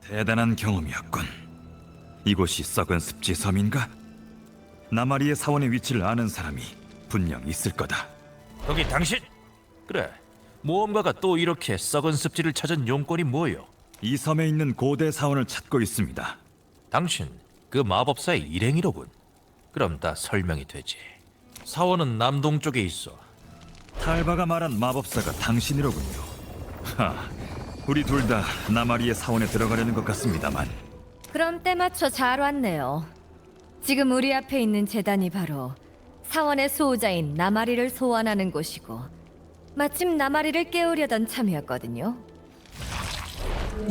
대단한 경험이었군. 이곳이 썩은 습지 섬인가? 나마리의 사원의 위치를 아는 사람이 분명 있을 거다. 거기 당신? 그래, 모험가가 또 이렇게 썩은 습지를 찾은 용건이 뭐요? 이 섬에 있는 고대 사원을 찾고 있습니다. 당신, 그 마법사의 일행이로군. 그럼 다 설명이 되지. 사원은 남동쪽에 있어. 탈바가 말한 마법사가 당신이로군요. 하, 우리 둘 다 나마리의 사원에 들어가려는 것 같습니다만. 그럼 때 맞춰 잘 왔네요. 지금 우리 앞에 있는 재단이 바로 사원의 수호자인 나마리를 소환하는 곳이고, 마침 나마리를 깨우려던 참이었거든요.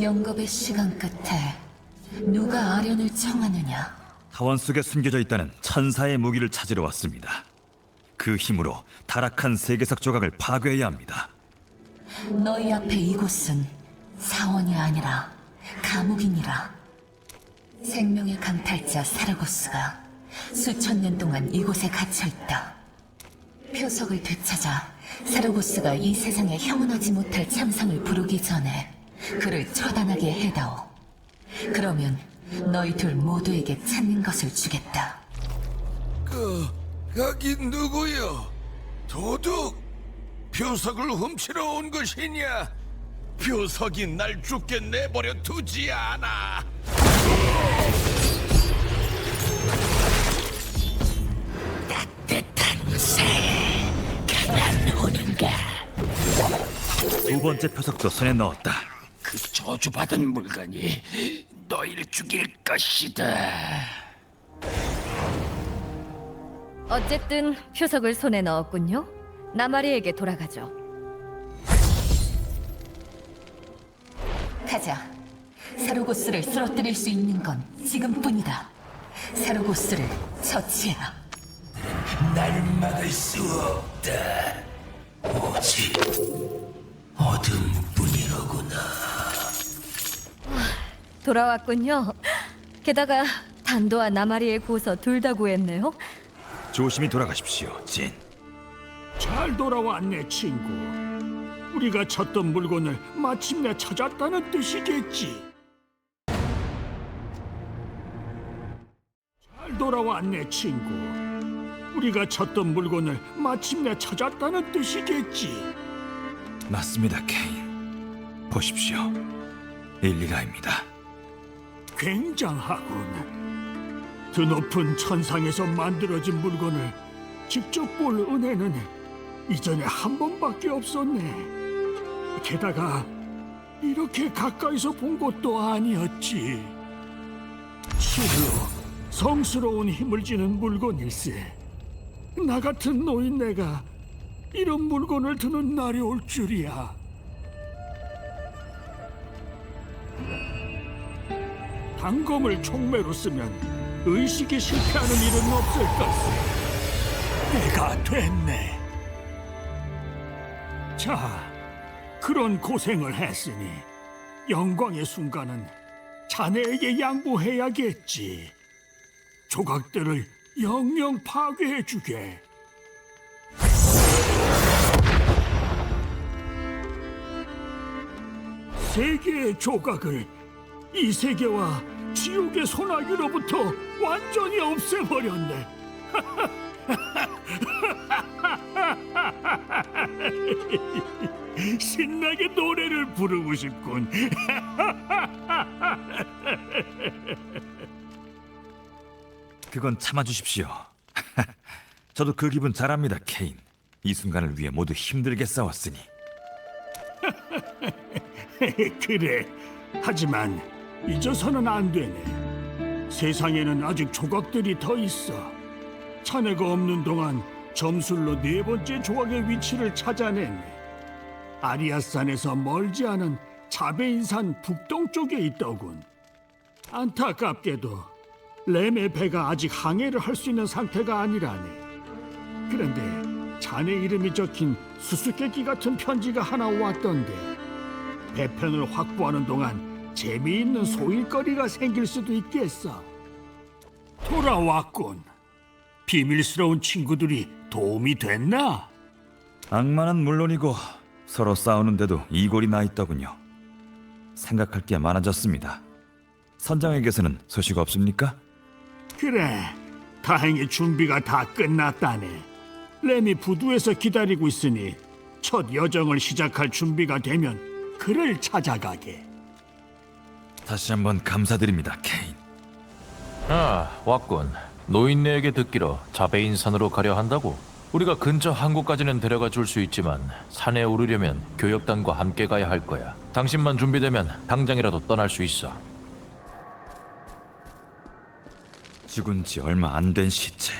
영겁의 시간 끝에 누가 아련을 청하느냐? 사원 속에 숨겨져 있다는 천사의 무기를 찾으러 왔습니다. 그 힘으로 타락한 세계석 조각을 파괴해야 합니다. 너희 앞에 이곳은 사원이 아니라 감옥이니라. 생명의 강탈자 사르고스가 수천 년 동안 이곳에 갇혀있다. 표석을 되찾아 사르고스가 이 세상에 형언하지 못할 참상을 부르기 전에 그를 처단하게 해다오. 그러면 너희 둘 모두에게 찾는 것을 주겠다. 거기 누구요? 도둑? 표석을 훔치러 온 것이냐? 표석이 날 죽게 내버려 두지 않아. 따뜻한 새에 강한 혼인가? 두 번째 표석도 손에 넣었다. 그 저주받은 물건이 너희를 죽일 것이다. 어쨌든 표석을 손에 넣었군요. 나마리에게 돌아가죠. 가자. 사르고스를 쓰러뜨릴 수 있는 건 지금뿐이다. 사르고스를 처치해라. 날 막을 수 없다. 오직 어둠뿐이로구나. 돌아왔군요. 게다가 단도와 나마리의 고서 둘 다 구했네요. 조심히 돌아가십시오, 진. 잘 돌아왔네, 친구. 우리가 찾던 물건을 마침내 찾았다는 뜻이겠지. 잘 돌아왔네, 친구. 우리가 찾던 물건을 마침내 찾았다는 뜻이겠지. 맞습니다, 케인. 보십시오. 일리라입니다. 굉장하군. 드높은 천상에서 만들어진 물건을 직접 볼 은혜는 이전에 한 번밖에 없었네. 게다가 이렇게 가까이서 본 것도 아니었지. 실로 성스러운 힘을 지는 물건일세. 나 같은 노인네가 이런 물건을 드는 날이 올 줄이야. 단검을 총매로 쓰면 의식이 실패하는 일은 없을 것을. 때가 됐네. 자, 그런 고생을 했으니 영광의 순간은 자네에게 양보해야겠지. 조각들을 영영 파괴해주게. 세계의 조각을 이 세계와 지옥의 소나기로부터 완전히 없애버렸네. 신나게 노래를 부르고 싶군. 그건 참아주십시오. 저도 그 기분 잘 압니다, 케인. 이 순간을 위해 모두 힘들게 싸웠으니. 그래. 하지만 잊어서는 안 되네. 세상에는 아직 조각들이 더 있어. 자네가 없는 동안 점술로 네 번째 조각의 위치를 찾아냈네. 아리아산에서 멀지 않은 자베인산 북동쪽에 있더군. 안타깝게도 램의 배가 아직 항해를 할 수 있는 상태가 아니라네. 그런데 자네 이름이 적힌 수수께끼 같은 편지가 하나 왔던데, 배편을 확보하는 동안 재미있는 소일거리가 생길 수도 있겠어. 돌아왔군. 비밀스러운 친구들이 도움이 됐나? 악마는 물론이고 서로 싸우는데도 이골이 나 있더군요. 생각할 게 많아졌습니다. 선장에게서는 소식 없습니까? 그래, 다행히 준비가 다 끝났다네. 램이 부두에서 기다리고 있으니 첫 여정을 시작할 준비가 되면 그를 찾아가게. 다시 한번 감사드립니다, 케인. 아, 왔군. 노인네에게 듣기로 자베인산으로 가려 한다고. 우리가 근처 항구까지는 데려가 줄 수 있지만 산에 오르려면 교역단과 함께 가야 할 거야. 당신만 준비되면 당장이라도 떠날 수 있어. 죽은 지 얼마 안 된 시체.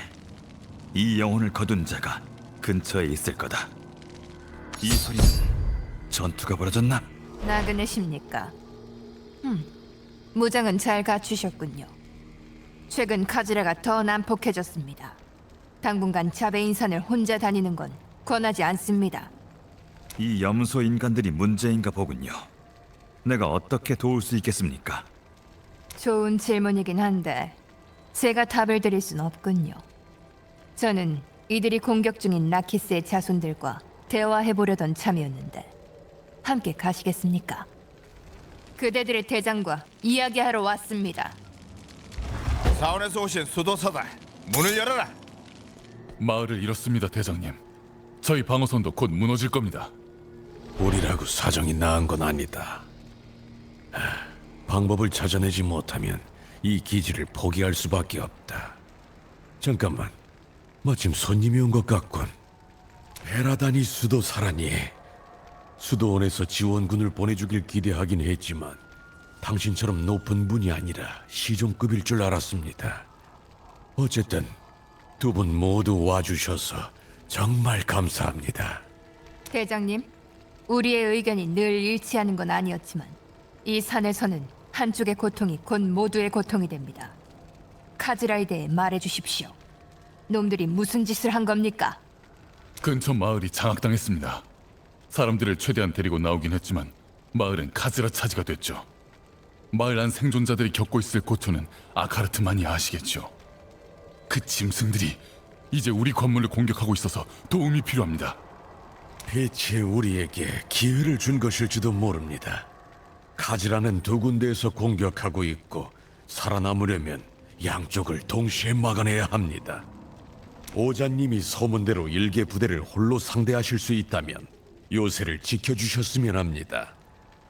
이 영혼을 거둔 자가 근처에 있을 거다. 이 소리는 전투가 벌어졌나? 나그네십니까? 무장은 잘 갖추셨군요. 최근 카즈라가 더 난폭해졌습니다. 당분간 자베인산을 혼자 다니는 건 권하지 않습니다. 이 염소 인간들이 문제인가 보군요. 내가 어떻게 도울 수 있겠습니까? 좋은 질문이긴 한데 제가 답을 드릴 순 없군요. 저는 이들이 공격 중인 나키스의 자손들과 대화해보려던 참이었는데 함께 가시겠습니까? 그대들의 대장과 이야기하러 왔습니다. 사원에서 오신 수도사다. 문을 열어라. 마을을 잃었습니다, 대장님. 저희 방어선도 곧 무너질 겁니다. 우리라고 사정이 나은 건 아니다. 방법을 찾아내지 못하면 이 기지를 포기할 수밖에 없다. 잠깐만, 마침 손님이 온 것 같군. 베라다니 수도사라니. 수도원에서 지원군을 보내주길 기대하긴 했지만 당신처럼 높은 분이 아니라 시종급일 줄 알았습니다. 어쨌든 두 분 모두 와주셔서 정말 감사합니다. 대장님, 우리의 의견이 늘 일치하는 건 아니었지만 이 산에서는 한쪽의 고통이 곧 모두의 고통이 됩니다. 카즈라에 대해 말해주십시오. 놈들이 무슨 짓을 한 겁니까? 근처 마을이 장악당했습니다. 사람들을 최대한 데리고 나오긴 했지만 마을은 카즈라 차지가 됐죠. 마을 안 생존자들이 겪고 있을 고통은 아카르트만이 아시겠죠. 그 짐승들이 이제 우리 건물을 공격하고 있어서 도움이 필요합니다. 대체 우리에게 기회를 준 것일지도 모릅니다. 카즈라는 두 군데에서 공격하고 있고 살아남으려면 양쪽을 동시에 막아내야 합니다. 오자님이 소문대로 일개 부대를 홀로 상대하실 수 있다면 요새를 지켜주셨으면 합니다.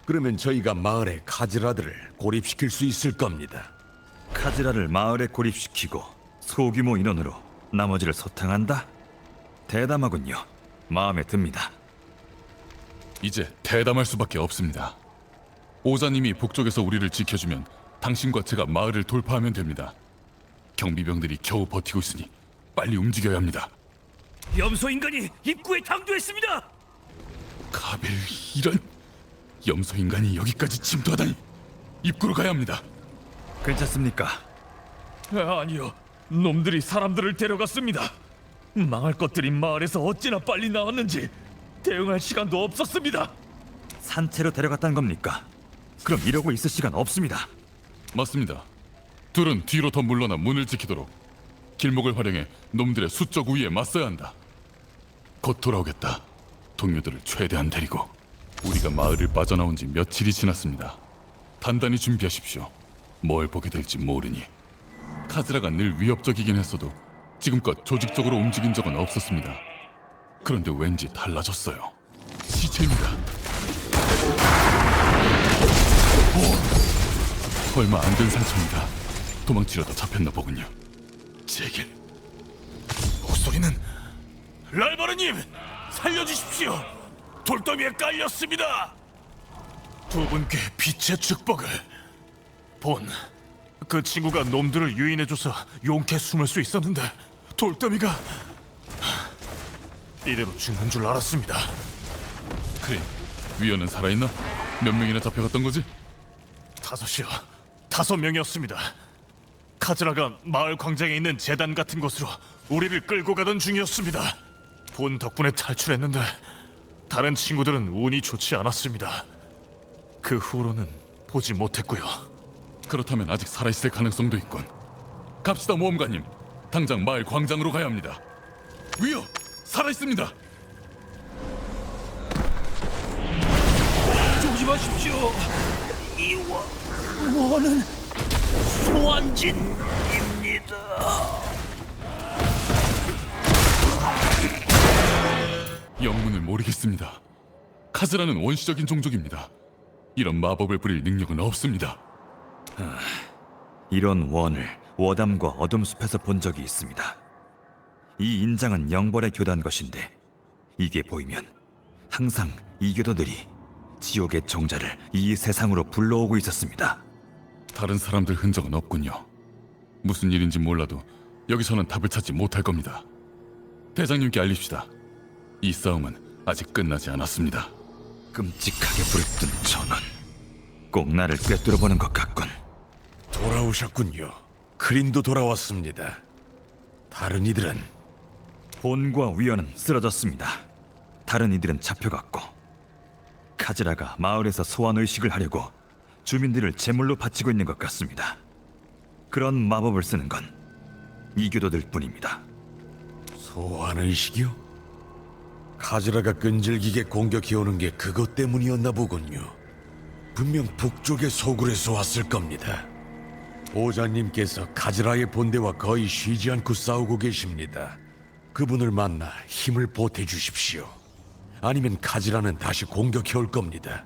그러면 저희가 마을의 카즈라들을 고립시킬 수 있을 겁니다. 카즈라를 마을에 고립시키고 소규모 인원으로 나머지를 소탕한다? 대담하군요. 마음에 듭니다. 이제 대담할 수밖에 없습니다. 오자님이 북쪽에서 우리를 지켜주면 당신과 제가 마을을 돌파하면 됩니다. 경비병들이 겨우 버티고 있으니 빨리 움직여야 합니다. 염소 인간이 입구에 당도했습니다. 카벨, 이런 염소 인간이 여기까지 침투하다니. 입구로 가야 합니다. 괜찮습니까? 아니요, 놈들이 사람들을 데려갔습니다. 망할 것들이 마을에서 어찌나 빨리 나왔는지 대응할 시간도 없었습니다. 산채로 데려갔다는 겁니까? 그럼 이러고 있을 시간 없습니다. 맞습니다. 둘은 뒤로 더 물러나 문을 지키도록. 길목을 활용해 놈들의 수적 우위에 맞서야 한다. 곧 돌아오겠다. 동료들을 최대한 데리고. 우리가 마을을 빠져나온 지 며칠이 지났습니다. 단단히 준비하십시오. 뭘 보게 될지 모르니. 카즈라가 늘 위협적이긴 했어도 지금껏 조직적으로 움직인 적은 없었습니다. 그런데 왠지 달라졌어요. 시체입니다. 얼마 안 된 상처입니다. 도망치려다 잡혔나 보군요. 제길. 목소리는 랄바르님, 살려주십시오. 돌더미에 깔렸습니다. 두 분께 빛의 축복을. 그 친구가 놈들을 유인해줘서 용케 숨을 수 있었는데 돌더미가 이대로 죽는 줄 알았습니다. 그래, 위원은 살아있나? 몇 명이나 잡혀갔던 거지? 5명이었습니다. 카즈라가 마을 광장에 있는 재단 같은 곳으로 우리를 끌고 가던 중이었습니다. 본 덕분에 탈출했는데 다른 친구들은 운이 좋지 않았습니다. 그 후로는 보지 못했고요. 그렇다면 아직 살아있을 가능성도 있군. 갑시다, 모험가님. 당장 마을 광장으로 가야 합니다. 위요! 살아있습니다! 조심하십시오. 이 원은 소환진입니다. 영문을 모르겠습니다. 카즈라는 원시적인 종족입니다. 이런 마법을 부릴 능력은 없습니다. 이런 원을 워담과 어둠숲에서 본 적이 있습니다. 이 인장은 영벌의 교단 것인데 이게 보이면 항상 이교도들이 지옥의 종자를 이 세상으로 불러오고 있었습니다. 다른 사람들 흔적은 없군요. 무슨 일인지 몰라도 여기서는 답을 찾지 못할 겁니다. 대장님께 알립시다. 이 싸움은 아직 끝나지 않았습니다. 끔찍하게 부르던 전원, 꼭 나를 꿰뚫어보는 것 같군. 돌아오셨군요. 크린도 돌아왔습니다. 다른 이들은 본과 위원은 쓰러졌습니다. 다른 이들은 잡혀갔고 카즈라가 마을에서 소환 의식을 하려고 주민들을 제물로 바치고 있는 것 같습니다. 그런 마법을 쓰는 건 이교도들 뿐입니다. 소환 의식이요? 카즈라가 끈질기게 공격해오는 게 그것 때문이었나 보군요. 분명 북쪽의 소굴에서 왔을 겁니다. 오자님께서 카즈라의 본대와 거의 쉬지 않고 싸우고 계십니다. 그분을 만나 힘을 보태주십시오. 아니면 카즈라는 다시 공격해올 겁니다.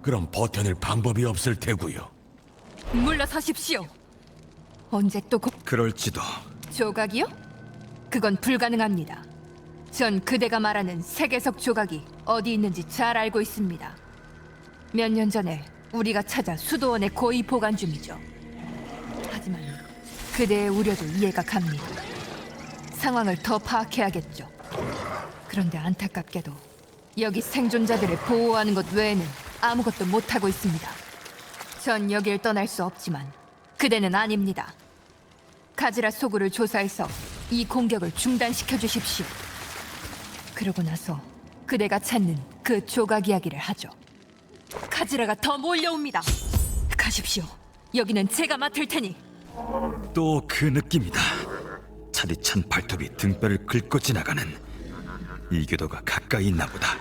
그럼 버텨낼 방법이 없을 테고요. 물러서십시오. 언제 또 그럴지도. 조각이요? 그건 불가능합니다. 전 그대가 말하는 세계석 조각이 어디 있는지 잘 알고 있습니다. 몇 년 전에 우리가 찾아 수도원에 고의 보관 중이죠. 하지만 그대의 우려도 이해가 갑니다. 상황을 더 파악해야겠죠. 그런데 안타깝게도 여기 생존자들을 보호하는 것 외에는 아무것도 못하고 있습니다. 전 여길 떠날 수 없지만 그대는 아닙니다. 카즈라 소굴을 조사해서 이 공격을 중단시켜 주십시오. 그러고 나서 그대가 찾는 그 조각 이야기를 하죠. 카즈라가 더 몰려옵니다. 가십시오. 여기는 제가 맡을 테니. 또 그 느낌이다. 차디찬 발톱이 등뼈를 긁고 지나가는 이교도가 가까이 있나 보다.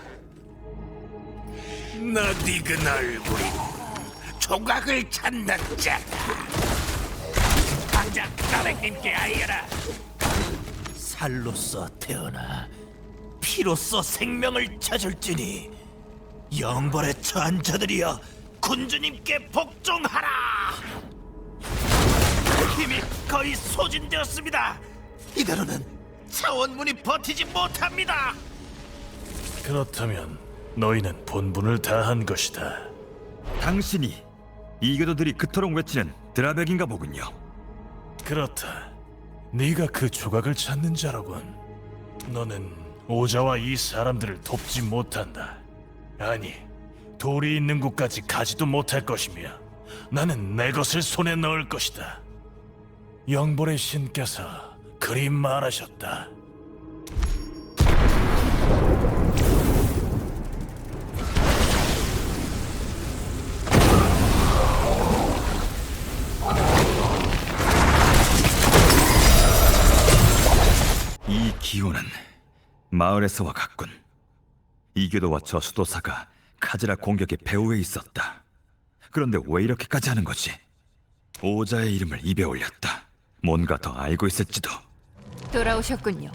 낯익은 얼굴이고 조각을 찾는 자다. 당장 나백님께 알려라. 살로서 태어나 피로써 생명을 찾을지니 영벌에 처한 자들이여 군주님께 복종하라. 힘이 거의 소진되었습니다. 이대로는 차원문이 버티지 못합니다. 그렇다면 너희는 본분을 다한 것이다. 당신이 이교도들이 그토록 외치는 드라백인가 보군요. 그렇다. 네가 그 조각을 찾는 자로군. 너는 오자와 이 사람들을 돕지 못한다. 아니, 돌이 있는 곳까지 가지도 못할 것이며 나는 내 것을 손에 넣을 것이다. 영벌의 신께서 그리 말하셨다. 이 기운은 마을에서와 같군. 이교도와 저 수도사가 카즈라 공격의 배후에 있었다. 그런데 왜 이렇게까지 하는 거지? 오자의 이름을 입에 올렸다. 뭔가 더 알고 있을지도. 돌아오셨군요.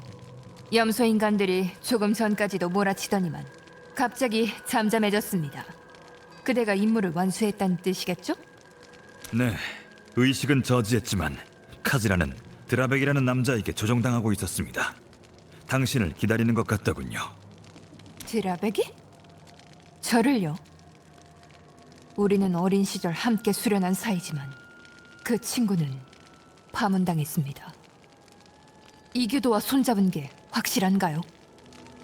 염소 인간들이 조금 전까지도 몰아치더니만 갑자기 잠잠해졌습니다. 그대가 임무를 완수했다는 뜻이겠죠? 네, 의식은 저지했지만 카즈라는 드라백이라는 남자에게 조종당하고 있었습니다. 당신을 기다리는 것 같더군요. 드라백이? 저를요? 우리는 어린 시절 함께 수련한 사이지만 그 친구는 파문당했습니다. 이교도와 손잡은 게 확실한가요?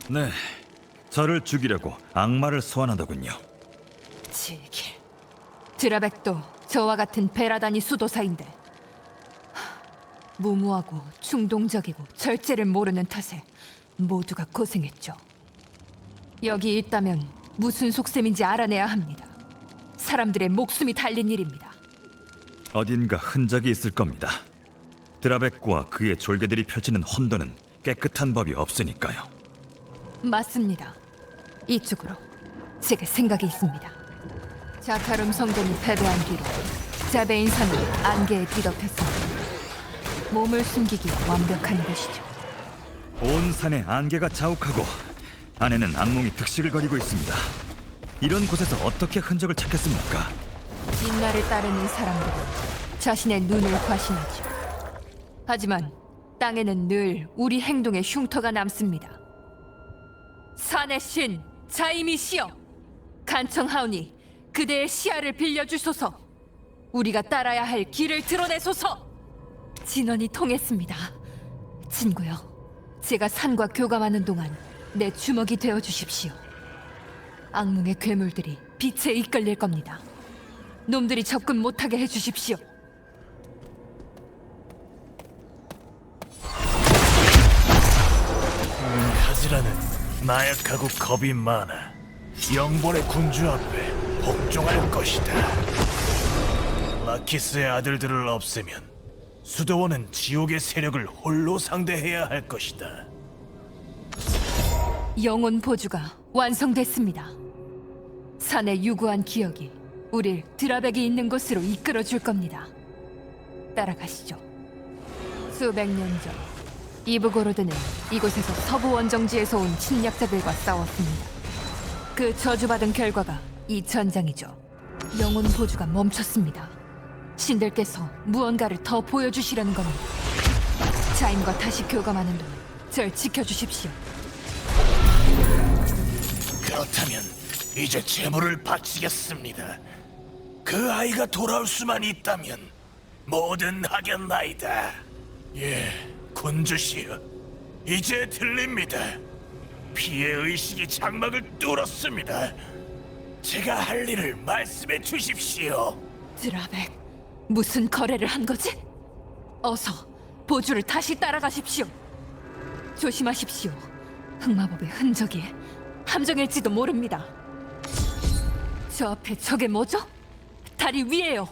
네, 저를 죽이려고 악마를 소환하더군요. 지길. 드라백도 저와 같은 베라다니 수도사인데 무모하고 충동적이고 절제를 모르는 탓에 모두가 고생했죠. 여기 있다면 무슨 속셈인지 알아내야 합니다. 사람들의 목숨이 달린 일입니다. 어딘가 흔적이 있을 겁니다. 드라백과 그의 졸개들이 펼치는 혼돈은 깨끗한 법이 없으니까요. 맞습니다. 이쪽으로 제게 생각이 있습니다. 자카룸 성전이 패배한 뒤로 자베인 선은 안개에 뒤덮였습니다. 몸을 숨기기 완벽한 곳이죠. 온 산에 안개가 자욱하고 안에는 악몽이 득실을 거리고 있습니다. 이런 곳에서 어떻게 흔적을 찾겠습니까? 빛날을 따르는 사람들은 자신의 눈을 과신하죠. 하지만 땅에는 늘 우리 행동의 흉터가 남습니다. 산의 신 자이미시여, 간청하오니 그대의 시야를 빌려주소서. 우리가 따라야 할 길을 드러내소서. 진원이 통했습니다. 친구여, 제가 산과 교감하는 동안 내 주먹이 되어 주십시오. 악몽의 괴물들이 빛에 이끌릴 겁니다. 놈들이 접근 못하게 해주십시오. 카즈라는 나약하고 겁이 많아. 영본의 군주 앞에 복종할 것이다. 라키스의 아들들을 없애면 수도원은 지옥의 세력을 홀로 상대해야 할 것이다. 영혼 보주가 완성됐습니다. 산의 유구한 기억이 우릴 드라백이 있는 곳으로 이끌어 줄 겁니다. 따라가시죠. 수백 년 전, 이브고로드는 이곳에서 서부 원정지에서 온 침략자들과 싸웠습니다. 그 저주받은 결과가 이 전장이죠. 영혼 보주가 멈췄습니다. 신들께서 무언가를 더 보여주시려는 겁니다. 자임과 다시 교감하는 동안 절 지켜주십시오. 그렇다면 이제 제물을 바치겠습니다. 그 아이가 돌아올 수만 있다면 뭐든 하겠나이다. 예, 군주시여, 이제 들립니다. 피해 의식이 장막을 뚫었습니다. 제가 할 일을 말씀해 주십시오. 드라백, 무슨 거래를 한 거지? 어서 보주를 다시 따라가십시오. 조심하십시오. 흑마법의 흔적이 함정일지도 모릅니다. 저 앞에 저게 뭐죠? 다리 위에요.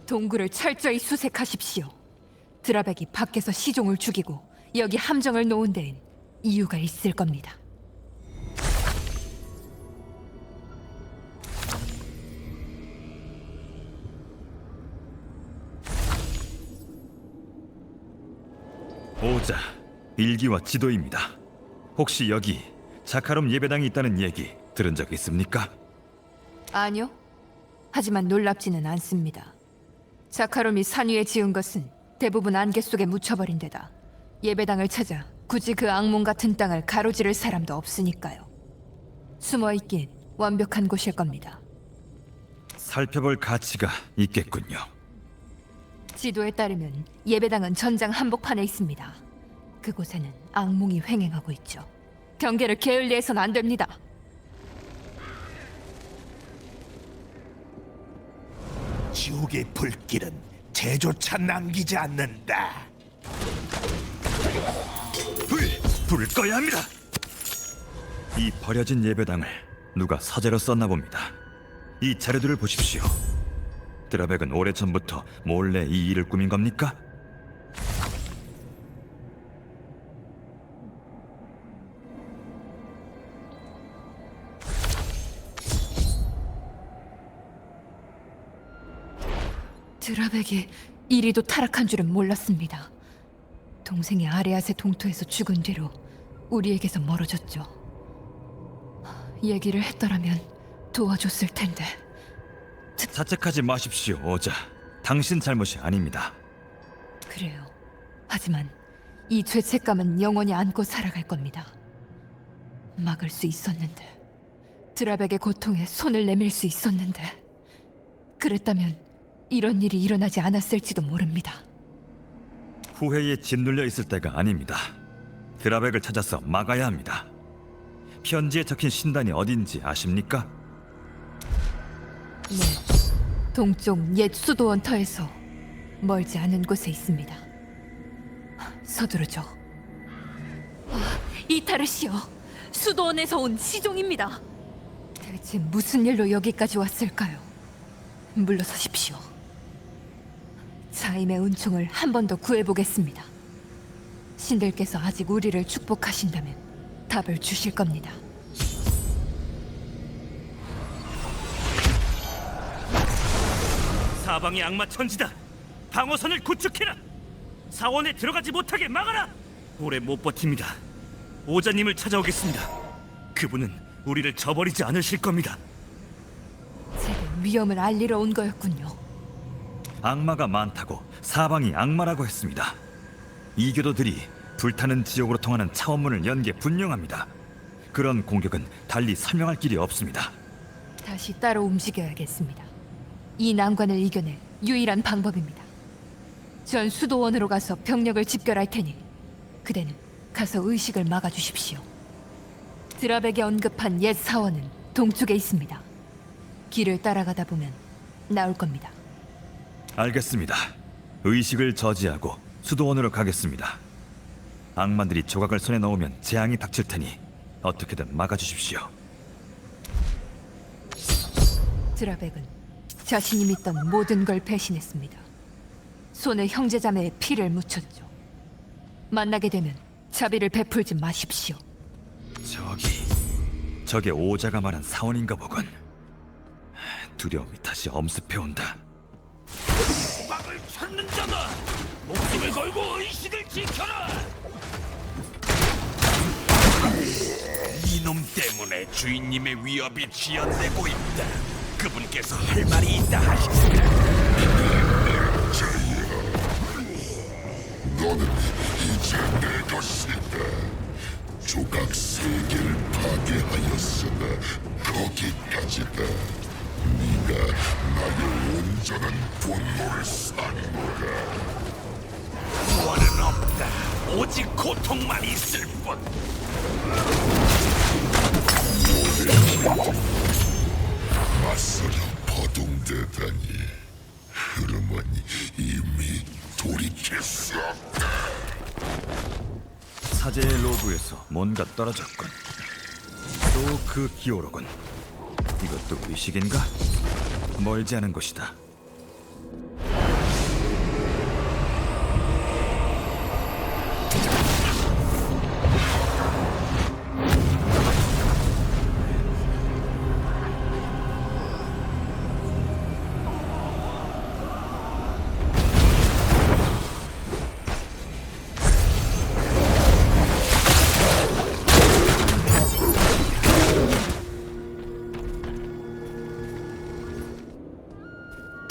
동굴을 철저히 수색하십시오. 드라백이 밖에서 시종을 죽이고 여기 함정을 놓은 데엔 이유가 있을 겁니다. 오자, 일기와 지도입니다. 혹시 여기 자카롬 예배당이 있다는 얘기 들은 적 있습니까? 아니요. 하지만 놀랍지는 않습니다. 자카롬이 산 위에 지은 것은 대부분 안개 속에 묻혀버린 데다 예배당을 찾아 굳이 그 악몽 같은 땅을 가로지를 사람도 없으니까요. 숨어있긴 완벽한 곳일 겁니다. 살펴볼 가치가 있겠군요. 지도에 따르면 예배당은 전장 한복판에 있습니다. 그곳에는 악몽이 횡행하고 있죠. 경계를 게을리해선 안 됩니다. 지옥의 불길은 재조차 남기지 않는다. 불을 꺼야 합니다. 이 버려진 예배당을 누가 서재로 썼나 봅니다. 이 자료들을 보십시오. 드라백은 오래전부터 몰래 이 일을 꾸민 겁니까? 드라백이 이리도 타락한 줄은 몰랐습니다. 동생이 아레아세 동토에서 죽은 뒤로 우리에게서 멀어졌죠. 얘기를 했더라면 도와줬을 텐데. 자책하지 마십시오, 오자. 당신 잘못이 아닙니다. 그래요. 하지만 이 죄책감은 영원히 안고 살아갈 겁니다. 막을 수 있었는데, 드라백의 고통에 손을 내밀 수 있었는데, 그랬다면 이런 일이 일어나지 않았을지도 모릅니다. 후회에 짓눌려 있을 때가 아닙니다. 드라백을 찾아서 막아야 합니다. 편지에 적힌 신단이 어딘지 아십니까? 네, 동쪽 옛 수도원터에서 멀지 않은 곳에 있습니다. 서두르죠. 이타르시여, 수도원에서 온 시종입니다. 대체 무슨 일로 여기까지 왔을까요? 물러서십시오. 자임의 은총을 한 번 더 구해보겠습니다. 신들께서 아직 우리를 축복하신다면 답을 주실 겁니다. 사방이 악마 천지다. 방어선을 구축해라. 사원에 들어가지 못하게 막아라. 오래 못 버팁니다. 오자님을 찾아오겠습니다. 그분은 우리를 저버리지 않으실 겁니다. 제게 위험을 알리러 온 거였군요. 악마가 많다고 사방이 악마라고 했습니다. 이교도들이 불타는 지옥으로 통하는 차원문을 연 게 분명합니다. 그런 공격은 달리 설명할 길이 없습니다. 다시 따로 움직여야겠습니다. 이 난관을 이겨낼 유일한 방법입니다. 전 수도원으로 가서 병력을 집결할 테니 그대는 가서 의식을 막아주십시오. 드라백이 언급한 옛 사원은 동쪽에 있습니다. 길을 따라가다 보면 나올 겁니다. 알겠습니다. 의식을 저지하고 수도원으로 가겠습니다. 악마들이 조각을 손에 넣으면 재앙이 닥칠 테니 어떻게든 막아주십시오. 드라백은 자신이 믿던 모든 걸 배신했습니다. 손에 형제자매의 피를 묻혔죠. 만나게 되면 자비를 베풀지 마십시오. 저게 오자가 말한 사원인가 보군. 두려움이 다시 엄습해온다. 막을 찾는 자다. 목숨을 걸고 의식을 지켜라. 이놈 때문에 주인님의 위협이 지연되고 있다. 그분께서 할 말이 있다 하십니다. 너는 이제 내 것이다. 조각 세계를 파괴하였으나 거기까지다. 네가 나의 온전한 분노를 쌓노라. 구원은 없다. 오직 고통만 있을 뿐. 맞서려 버둥대다니. 흐름은 이미 돌이킬 수 없다. 사제의 로브에서 뭔가 떨어졌군. 또 그 기호로군. 이것도 의식인가? 멀지 않은 곳이다.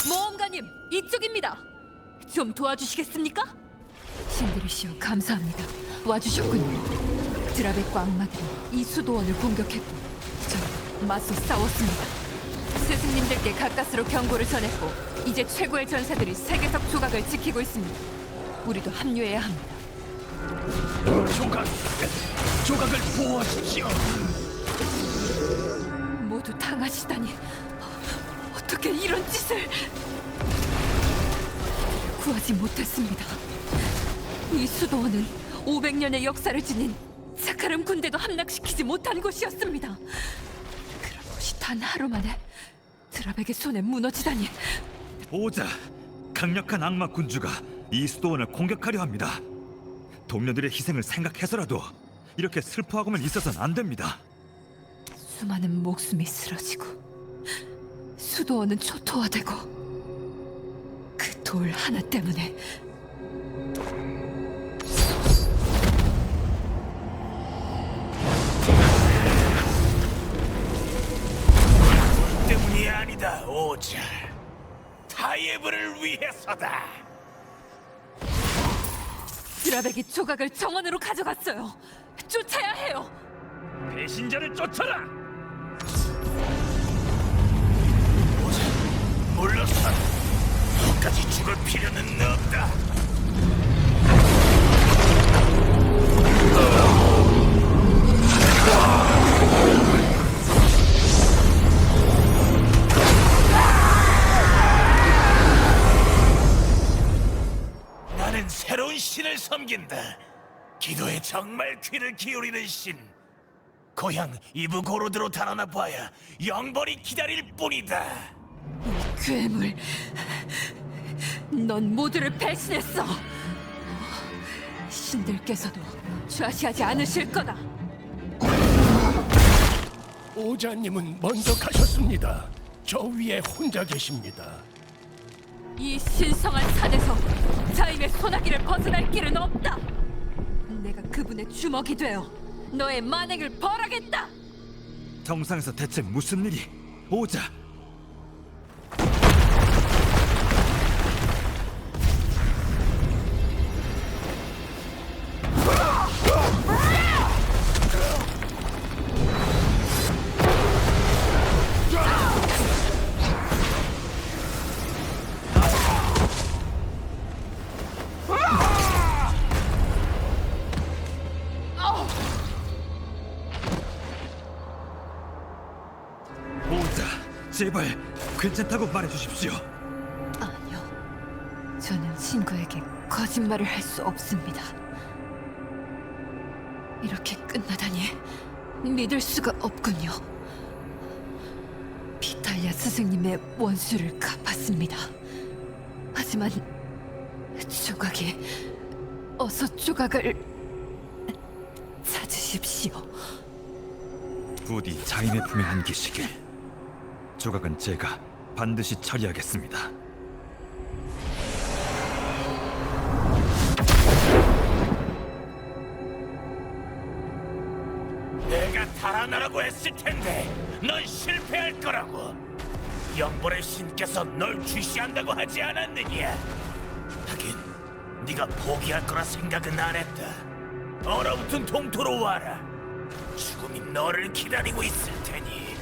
모험가님, 이쪽입니다. 좀 도와주시겠습니까? 신들이시여 감사합니다. 와주셨군요. 드라백과 악마들이 이 수도원을 공격했고 저는 맞서 싸웠습니다. 스승님들께 가까스로 경고를 전했고 이제 최고의 전사들이 세계석 조각을 지키고 있습니다. 우리도 합류해야 합니다. 조각을 보호하십시오. 모두 당하시다니 어떻게 이런 짓을... 구하지 못했습니다. 이 수도원은 500년의 역사를 지닌 사카름 군대도 함락시키지 못한 곳이었습니다. 그런 곳이 단 하루 만에 드라백의 손에 무너지다니. 오자! 강력한 악마 군주가 이 수도원을 공격하려 합니다. 동료들의 희생을 생각해서라도 이렇게 슬퍼하고만 있어서는 안 됩니다. 수많은 목숨이 쓰러지고 수도원은 초토화되고 그 돌 하나 때문에 때문이 아니다, 오자. 타예브를 위해서다. 드라백이 조각을 정원으로 가져갔어요. 쫓아야 해요. 배신자를 쫓아라. 물러서. 끝까지 죽을 필요는 없다. 나는 새로운 신을 섬긴다. 기도에 정말 귀를 기울이는 신. 고향 이브고로드로 달아나 봐야 영벌이 기다릴 뿐이다. 괴물, 넌 모두를 배신했어. 신들께서도 좌시하지 않으실 거다. 오자님은 먼저 가셨습니다. 저 위에 혼자 계십니다. 이 신성한 산에서 자임의 소나기를 벗어날 길은 없다. 내가 그분의 주먹이 되어 너의 만행을 벌하겠다. 정상에서 대체 무슨 일이? 오자! 오자, 제발 괜찮다고 말해주십시오. 아니요. 저는 친구에게 거짓말을 할 수 없습니다. 이렇게 끝나다니 믿을 수가 없군요. 비탈리아 스승님의 원수를 갚았습니다. 하지만 조각이 어서 조각을 찾으십시오. 부디 자인의 품에 안기시길. 조각은 제가 반드시 처리하겠습니다. 내가 달아나라고 했을 텐데 넌 실패할 거라고. 영벌의 신께서 널 주시한다고 하지 않았느냐? 하긴 네가 포기할 거라 생각은 안 했다. 얼어붙은 동토로 와라. 죽음이 너를 기다리고 있을 테니.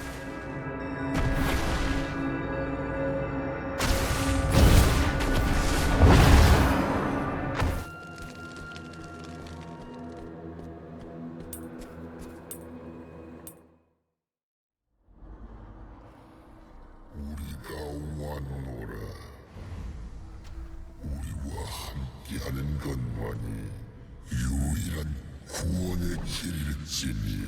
우리가 왔노라. 우리와 함께하는 것만이 유일한 구원의 길일지니.